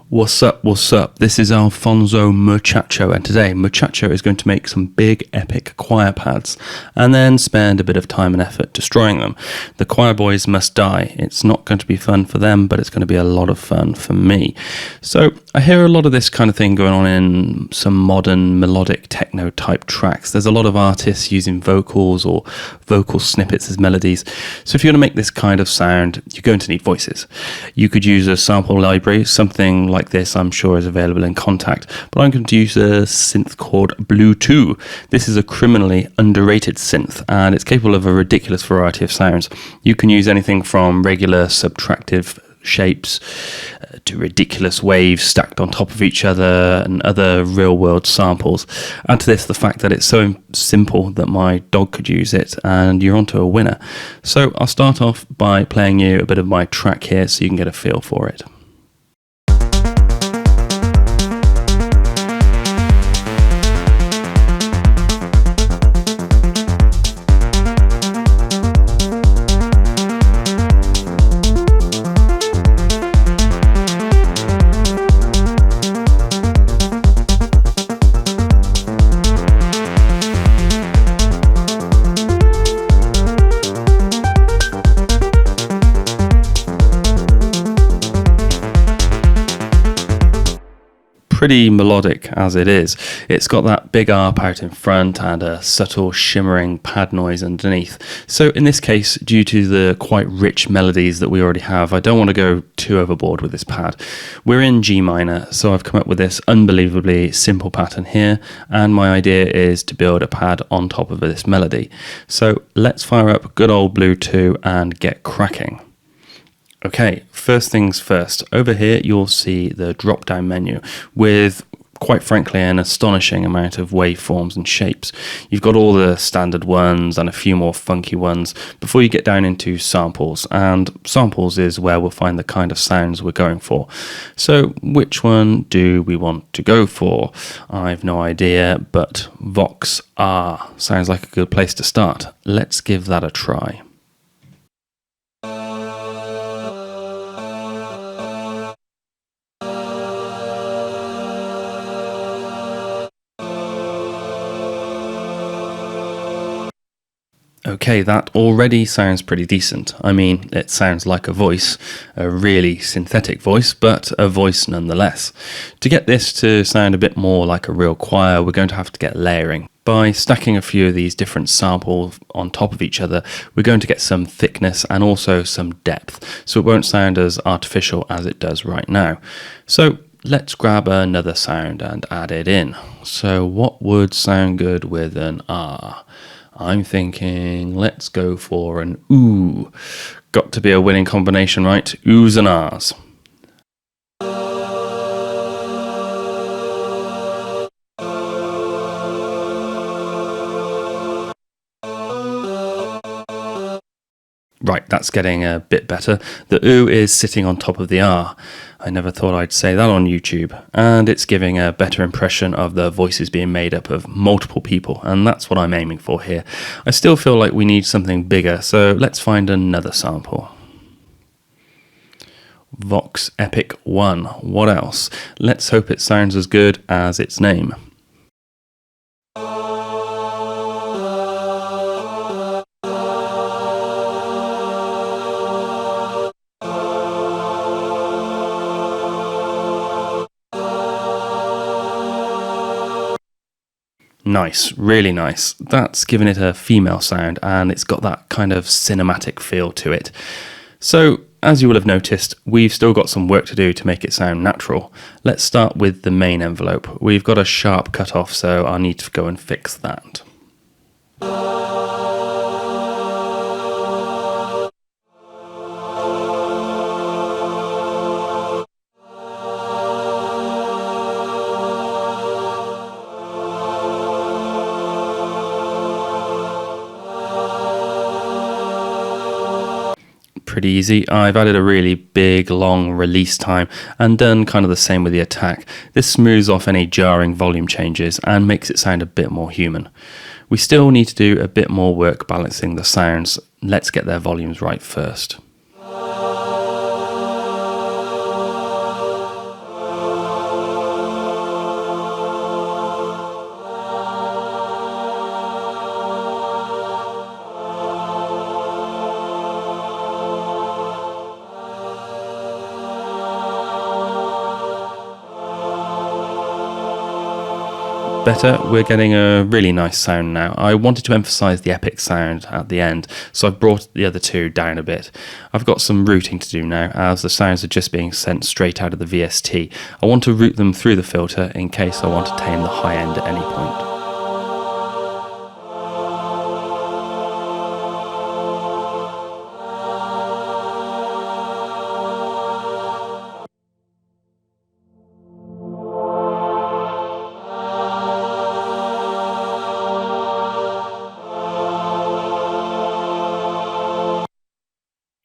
What's up, what's up? This is Alfonso Muchacho, and today Muchacho is going to make some big epic choir pads and then spend a bit of time and effort destroying them. The choir boys must die. It's not going to be fun for them, but it's going to be a lot of fun for me. So I hear a lot of this kind of thing going on in some modern melodic techno type tracks. There's a lot of artists using vocals or vocal snippets as melodies. So if you're going to make this kind of sound, you're going to need voices. You could use a sample library, something like this I'm sure is available in Contact, but I'm going to use a synth called Blue 2. This is a criminally underrated synth and it's capable of a ridiculous variety of sounds. You can use anything from regular subtractive shapes to ridiculous waves stacked on top of each other and other real world samples. Add to this the fact that it's so simple that my dog could use it and you're onto a winner. So I'll start off by playing you a bit of my track here so you can get a feel for it. Pretty melodic as it is. It's got that big arp out in front and a subtle shimmering pad noise underneath. So in this case, due to the quite rich melodies that we already have, I don't want to go too overboard with this pad. We're in G minor, so I've come up with this unbelievably simple pattern here, and my idea is to build a pad on top of this melody. So let's fire up good old Blue 2 and get cracking. Okay, first things first, over here you'll see the drop down menu with, quite frankly, an astonishing amount of waveforms and shapes. You've got all the standard ones and a few more funky ones before you get down into samples, and samples is where we'll find the kind of sounds we're going for. So which one do we want to go for? I've no idea, but Vox R sounds like a good place to start. Let's give that a try. Okay, that already sounds pretty decent. I mean, it sounds like a voice, a really synthetic voice, but a voice nonetheless. To get this to sound a bit more like a real choir, we're going to have to get layering. By stacking a few of these different samples on top of each other, we're going to get some thickness and also some depth, so it won't sound as artificial as it does right now. So let's grab another sound and add it in. So what would sound good with an R? I'm thinking let's go for an ooh. Got to be a winning combination, right? Oohs and ahs. Right, that's getting a bit better. The ooh is sitting on top of the R. I never thought I'd say that on YouTube. And it's giving a better impression of the voices being made up of multiple people, and that's what I'm aiming for here. I still feel like we need something bigger, so let's find another sample. Vox Epic 1. What else? Let's hope it sounds as good as its name. Nice, really nice. That's given it a female sound and it's got that kind of cinematic feel to it. So, as you will have noticed, we've still got some work to do to make it sound natural. Let's start with the main envelope. We've got a sharp cutoff, so I'll need to go and fix that. Pretty easy. I've added a really big long release time and done kind of the same with the attack. This smooths off any jarring volume changes and makes it sound a bit more human. We still need to do a bit more work balancing the sounds. Let's get their volumes right first. better. We're getting a really nice sound now. I wanted to emphasize the epic sound at the end, so I've brought the other two down a bit. I've got some routing to do now, as the sounds are just being sent straight out of the VST. I want to route them through the filter in case I want to tame the high end at any point.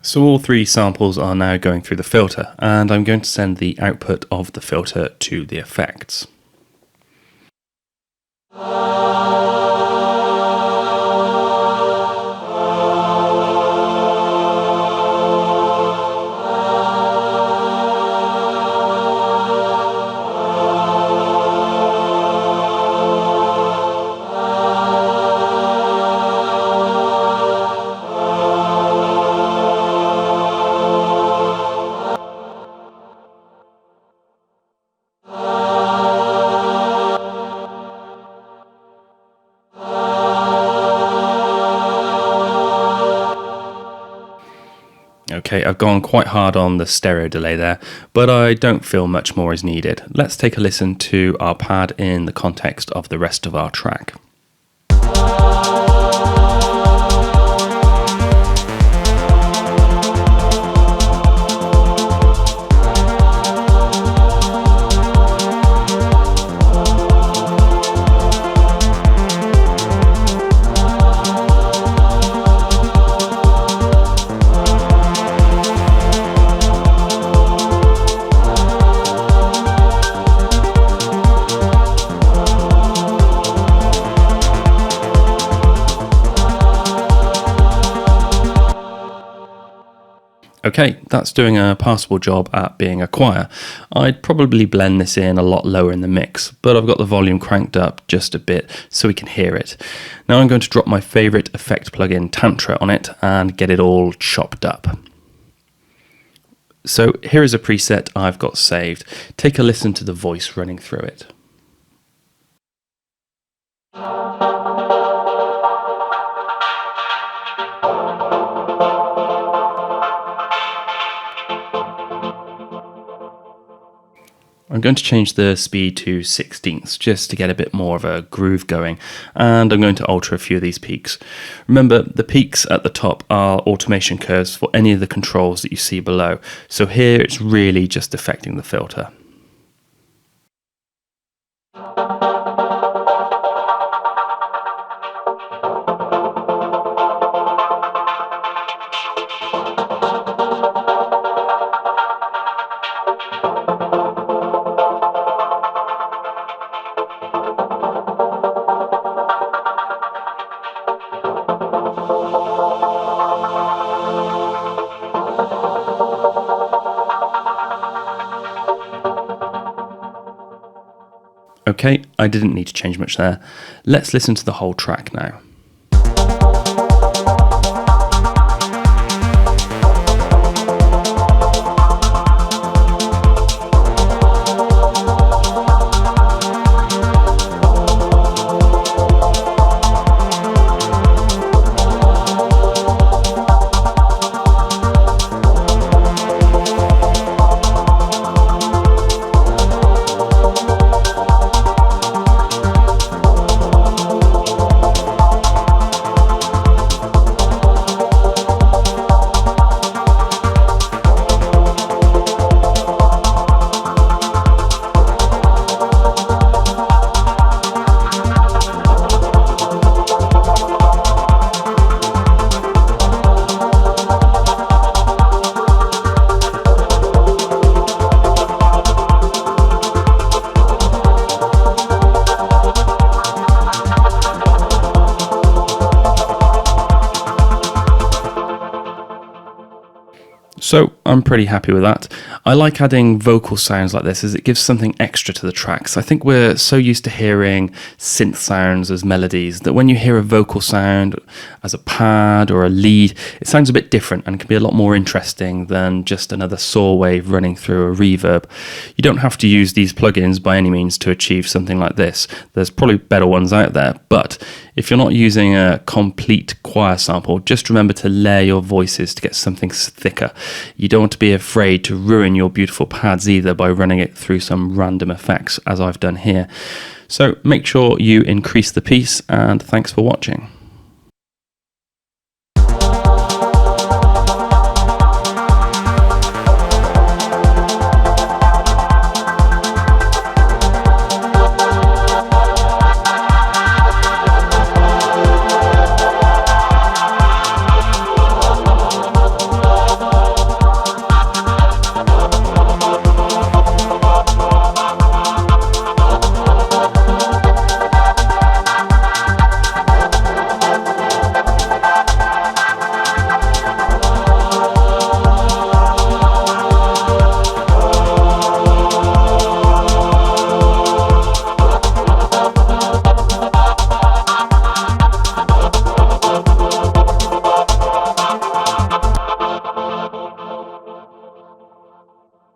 So all three samples are now going through the filter, and I'm going to send the output of the filter to the effects. Okay, I've gone quite hard on the stereo delay there, but I don't feel much more is needed. Let's take a listen to our pad in the context of the rest of our track. Okay, that's doing a passable job at being a choir. I'd probably blend this in a lot lower in the mix, but I've got the volume cranked up just a bit so we can hear it. Now I'm going to drop my favourite effect plugin Tantra on it and get it all chopped up. So here is a preset I've got saved. Take a listen to the voice running through it. I'm going to change the speed to sixteenths just to get a bit more of a groove going, and I'm going to alter a few of these peaks. Remember, the peaks at the top are automation curves for any of the controls that you see below, so here it's really just affecting the filter. Okay, I didn't need to change much there. Let's listen to the whole track now. So I'm pretty happy with that. I like adding vocal sounds like this as it gives something extra to the tracks. I think we're so used to hearing synth sounds as melodies that when you hear a vocal sound as a pad or a lead, it sounds a bit different and can be a lot more interesting than just another saw wave running through a reverb. You don't have to use these plugins by any means to achieve something like this. There's probably better ones out there, but if you're not using a complete choir sample, just remember to layer your voices to get something thicker. You don't want to be afraid to ruin your beautiful pads either by running it through some random effects as I've done here. So make sure you increase the piece, and thanks for watching.